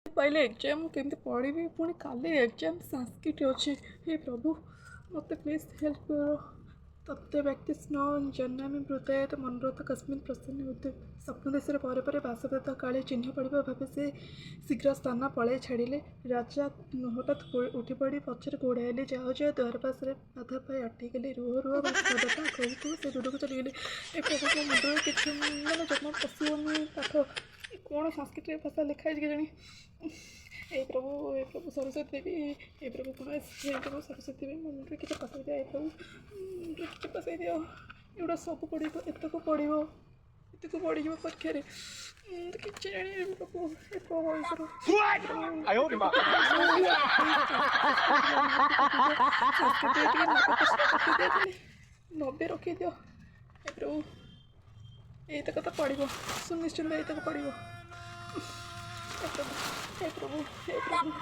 पाइले एग्जाम केमती पढ़ी पुणी काली एग्जाम संस्कृत अच्छे। हे प्रभु मत प्लीज हेल्प करो। तत्व व्यक्ति स्नो जन्नामी मृदयत मनोरथ कस्मिन प्रसन्न होते स्वप्न देश पर बासवदत्त काले चिन्ह पड़ा भावे से शीघ्र स्थान पलय छाड़िले। राजा हठात उठी पड़ी पचर गोड़ाइले जाओ जाओ द्वार पास बाधा पाए अटकीगले। रुह रुह बासवदत्ता कहू से दूर को चलीगले। ए प्रभु को मुद्र कि मैंने जमा पशुओं पाठ कौन संस्कृत भाषा लिखाई जानी। हे प्रभु सरस्वती देवी हे प्रभु गणेश हे प्रभु सरस्वती देवी मुंडे किसी पसाई दिया। हे प्रभु मुंडे किसी पसाई दिया। एगुड़ा सब पढ़ एतक पढ़ परीक्षा किसी जानी। प्रभु हे प्रभु नब्बे रखी दियो। हे प्रभु एतक तो पढ़ सुनिश्चित एतक पढ़। हे प्रभु हे प्रभु